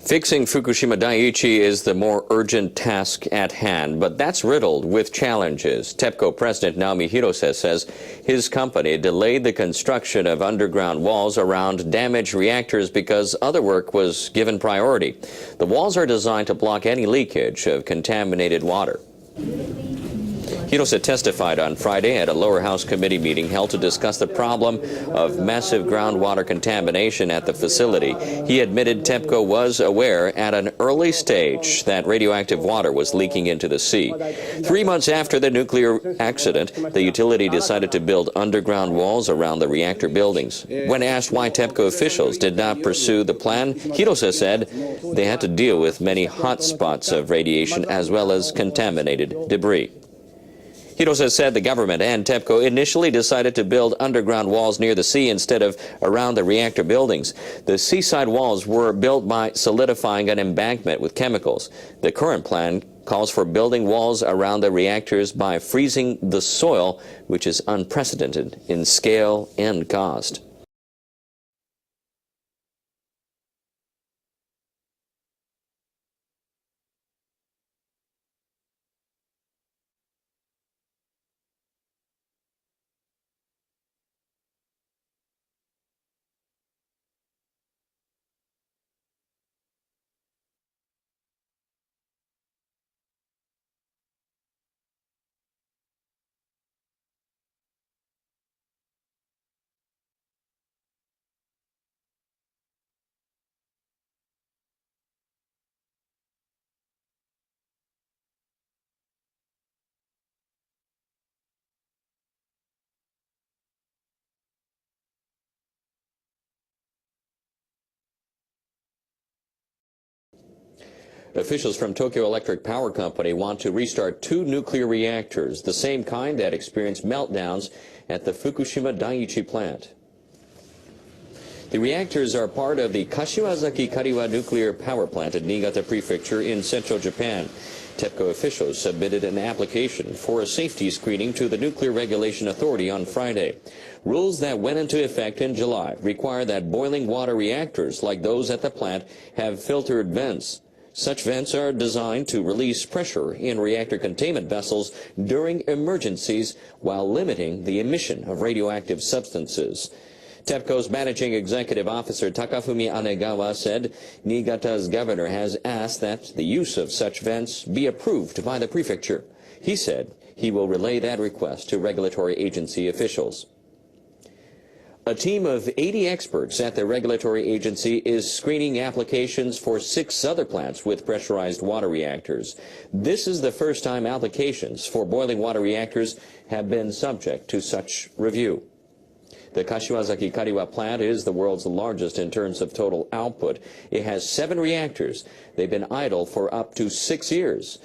Fixing Fukushima Daiichi is the more urgent task at hand, but that's riddled with challenges. TEPCO President Naomi Hirose says his company delayed the construction of underground walls around damaged reactors because other work was given priority. The walls are designed to block any leakage of contaminated water. Hirose testified on Friday at a lower house committee meeting held to discuss the problem of massive groundwater contamination at the facility. He admitted TEPCO was aware at an early stage that radioactive water was leaking into the sea. 3 months after the nuclear accident, the utility decided to build underground walls around the reactor buildings. When asked why TEPCO officials did not pursue the plan, Hirose said they had to deal with many hot spots of radiation as well as contaminated debris. Hirose said the government and TEPCO initially decided to build underground walls near the sea instead of around the reactor buildings. The seaside walls were built by solidifying an embankment with chemicals. The current plan calls for building walls around the reactors by freezing the soil, which is unprecedented in scale and cost. Officials from Tokyo Electric Power Company want to restart 2 nuclear reactors, the same kind that experienced meltdowns at the Fukushima Daiichi plant. The reactors are part of the Kashiwazaki-Kariwa nuclear power plant at Niigata Prefecture in central Japan. TEPCO officials submitted an application for a safety screening to the Nuclear Regulation Authority on Friday. Rules that went into effect in July require that boiling water reactors like those at the plant have filtered vents. Such vents are designed to release pressure in reactor containment vessels during emergencies while limiting the emission of radioactive substances. TEPCO's managing executive officer Takafumi Anegawa said Niigata's governor has asked that the use of such vents be approved by the prefecture. He said he will relay that request to regulatory agency officials. A team of 80 experts at the regulatory agency is screening applications for 6 other plants with pressurized water reactors. This is the first time applications for boiling water reactors have been subject to such review. The Kashiwazaki-Kariwa plant is the world's largest in terms of total output. It has 7 reactors. They've been idle for up to 6 years.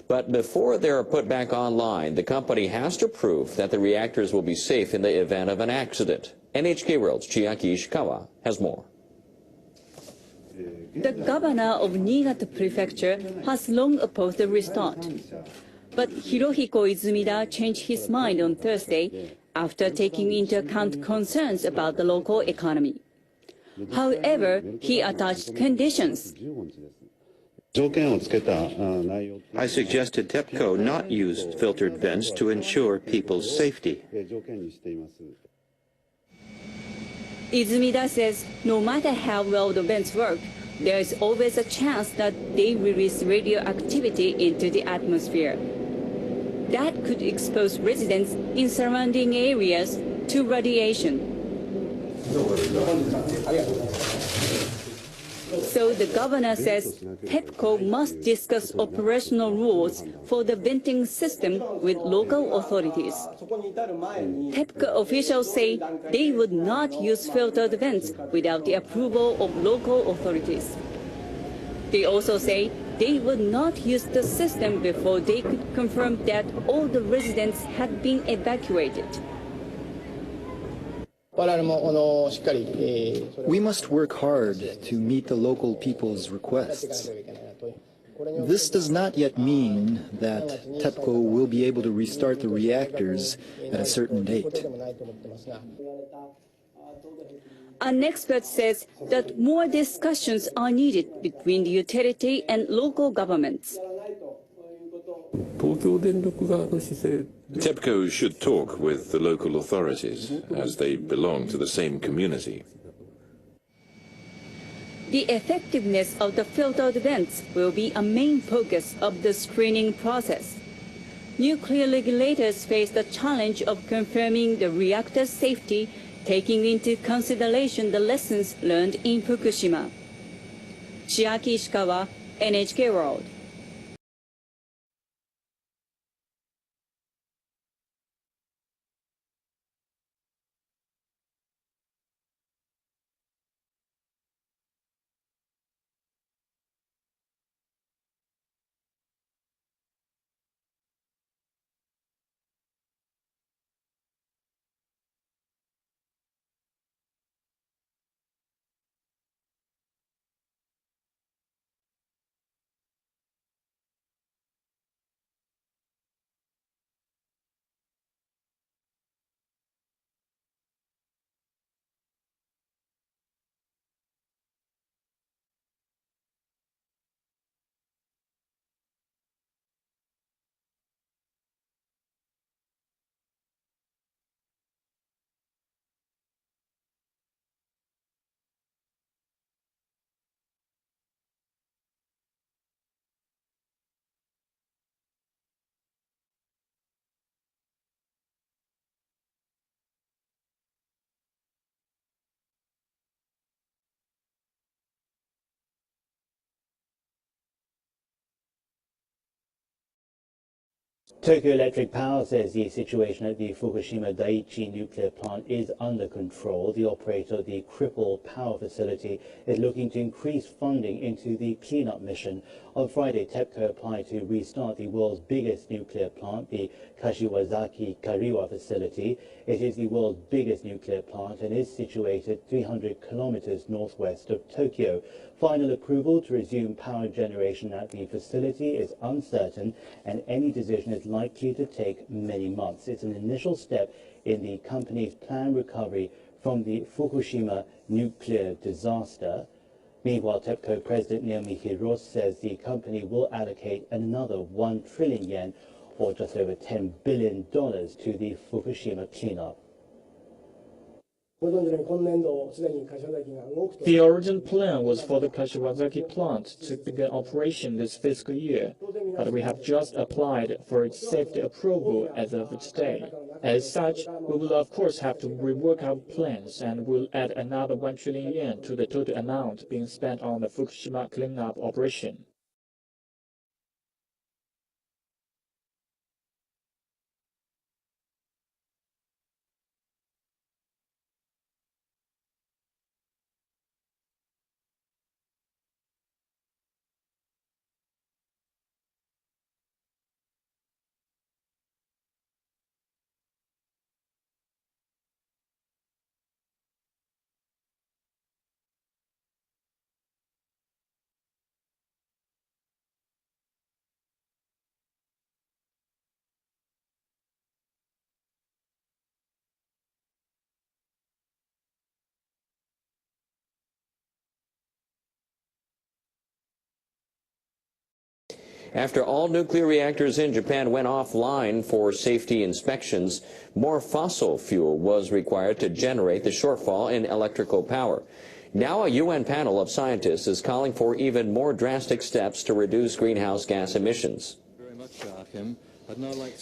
But before they're put back online, the company has to prove that the reactors will be safe in the event of an accident. NHK World's Chiaki Ishikawa has more. The governor of Niigata Prefecture has long opposed the restart. But Hirohiko Izumida changed his mind on Thursday after taking into account concerns about the local economy. However, he attached conditions. I suggested TEPCO not use filtered vents to ensure people's safety. Izumida says no matter how well the vents work, there is always a chance that they release radioactivity into the atmosphere. That could expose residents in surrounding areas to radiation. So the governor says TEPCO must discuss operational rules for the venting system with local authorities. TEPCO officials say they would not use filtered vents without the approval of local authorities. They also say they would not use the system before they could confirm that all the residents had been evacuated. We must work hard to meet the local people's requests. This does not yet mean that TEPCO will be able to restart the reactors at a certain date. An expert says that more discussions are needed between the utility and local governments. TEPCO should talk with the local authorities, as they belong to the same community. The effectiveness of the filtered vents will be a main focus of the screening process. Nuclear regulators face the challenge of confirming the reactor's safety, taking into consideration the lessons learned in Fukushima. Chiaki Ishikawa, NHK World. Tokyo Electric Power says the situation at the Fukushima Daiichi nuclear plant is under control. The operator of the crippled power facility is looking to increase funding into the cleanup mission. On Friday, TEPCO applied to restart the world's biggest nuclear plant, the Kashiwazaki Kariwa facility. It is the world's biggest nuclear plant and is situated 300 kilometers northwest of Tokyo. Final approval to resume power generation at the facility is uncertain, and any decision is likely to take many months. It's an initial step in the company's planned recovery from the Fukushima nuclear disaster. Meanwhile, TEPCO President Naomi Hirose says the company will allocate another 1 trillion yen, or just over $10 billion, to the Fukushima cleanup. The original plan was for the Kashiwazaki plant to begin operation this fiscal year, but we have just applied for its safety approval as of today. As such, we will of course have to rework our plans and will add another 1 trillion yen to the total amount being spent on the Fukushima cleanup operation. After all nuclear reactors in Japan went offline for safety inspections, more fossil fuel was required to generate the shortfall in electrical power. Now a UN panel of scientists is calling for even more drastic steps to reduce greenhouse gas emissions.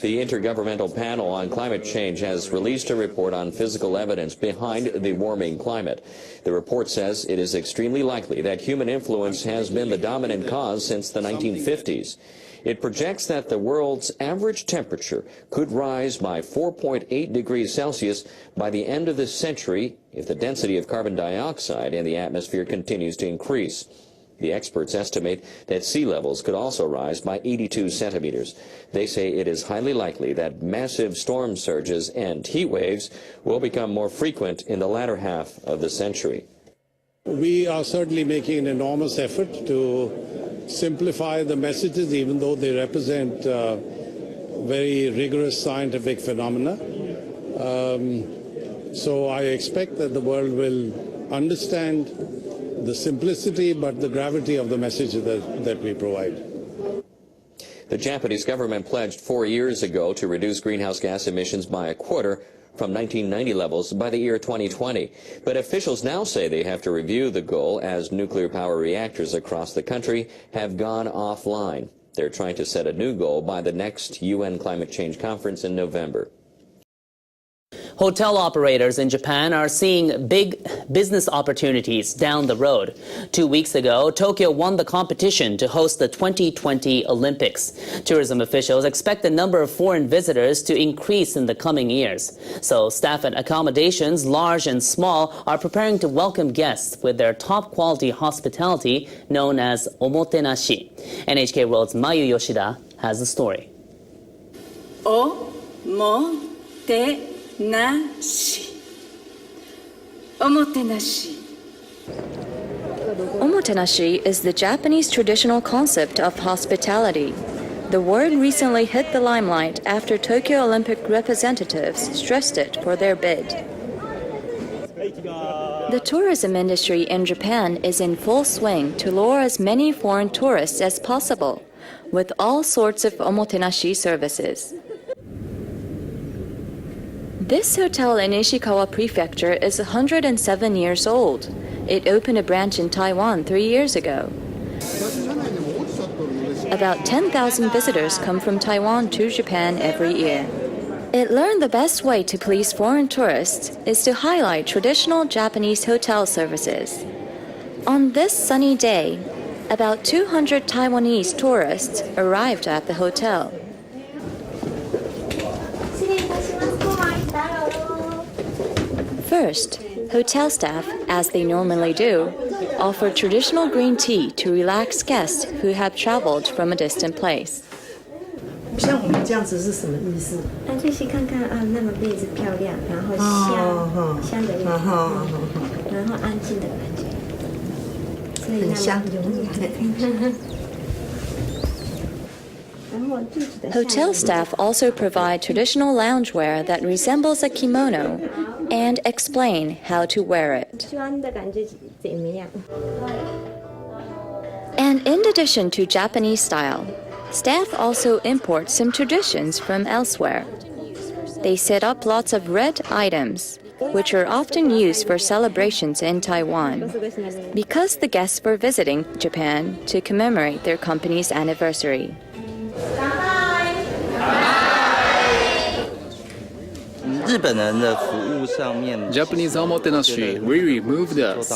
The Intergovernmental Panel on Climate Change has released a report on physical evidence behind the warming climate. The report says it is extremely likely that human influence has been the dominant cause since the 1950s. It projects that the world's average temperature could rise by 4.8 degrees Celsius by the end of this century if the density of carbon dioxide in the atmosphere continues to increase. The experts estimate that sea levels could also rise by 82 centimeters. They say it is highly likely that massive storm surges and heat waves will become more frequent in the latter half of the century. We are certainly making an enormous effort to simplify the messages, even though they represent very rigorous scientific phenomena. So I expect that the world will understand the simplicity but the gravity of the message that we provide. The Japanese government pledged 4 years ago to reduce greenhouse gas emissions by a quarter from 1990 levels by the year 2020. But officials now say they have to review the goal as nuclear power reactors across the country have gone offline. They're trying to set a new goal by the next UN climate change conference in November. Hotel operators in Japan are seeing big business opportunities down the road. 2 weeks ago, Tokyo won the competition to host the 2020 Olympics. Tourism officials expect the number of foreign visitors to increase in the coming years. So staff at accommodations, large and small, are preparing to welcome guests with their top-quality hospitality known as omotenashi. NHK World's Mayu Yoshida has the story. Omotenashi is the Japanese traditional concept of hospitality. The word recently hit the limelight after Tokyo Olympic representatives stressed it for their bid. The tourism industry in Japan is in full swing to lure as many foreign tourists as possible, with all sorts of omotenashi services. This hotel in Ishikawa Prefecture is 107 years old. It opened a branch in Taiwan 3 years ago. About 10,000 visitors come from Taiwan to Japan every year. It learned the best way to please foreign tourists is to highlight traditional Japanese hotel services. On this sunny day, about 200 Taiwanese tourists arrived at the hotel. First, hotel staff, as they normally do, offer traditional green tea to relax guests who have traveled from a distant place. 像我们这样子是什么意思？就是看看啊，那个被子漂亮，然后香的味道，然后安静的感觉，所以很香，容易。Hotel staff also provide traditional loungewear that resembles a kimono and explain how to wear it. And in addition to Japanese style, staff also import some traditions from elsewhere. They set up lots of red items, which are often used for celebrations in Taiwan, because the guests were visiting Japan to commemorate their company's anniversary. Japanese omotenashi really moved us.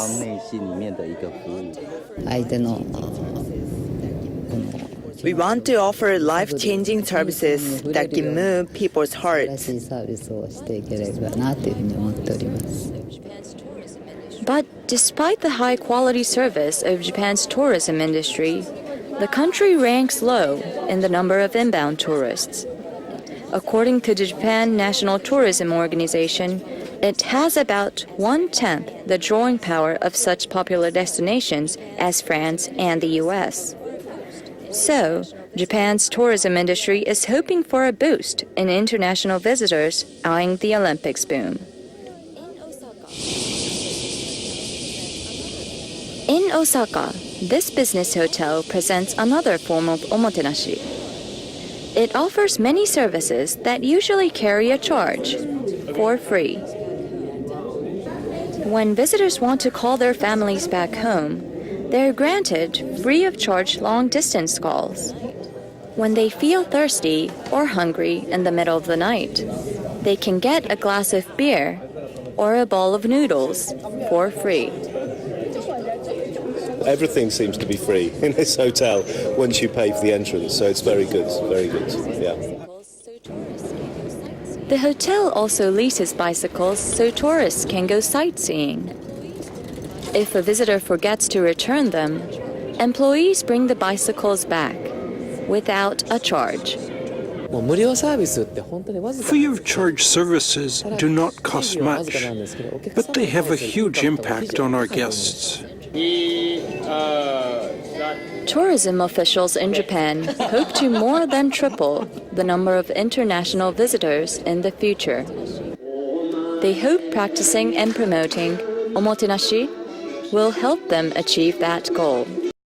We want to offer life-changing services that can move people's hearts. But despite the high-quality service of Japan's tourism industry, the country ranks low in the number of inbound tourists. According to the Japan National Tourism Organization, it has about 1/10 the drawing power of such popular destinations as France and the US. So, Japan's tourism industry is hoping for a boost in international visitors eyeing the Olympics boom. In Osaka, this business hotel presents another form of omotenashi. It offers many services that usually carry a charge, for free. When visitors want to call their families back home, they're granted free of charge long-distance calls. When they feel thirsty or hungry in the middle of the night, they can get a glass of beer or a bowl of noodles for free. Everything seems to be free in this hotel once you pay for the entrance, so it's very good, yeah. The hotel also leases bicycles so tourists can go sightseeing. If a visitor forgets to return them, employees bring the bicycles back without a charge. Free of charge services do not cost much, but they have a huge impact on our guests. Tourism officials in Japan hope to more than triple the number of international visitors in the future. They hope practicing and promoting omotenashi will help them achieve that goal.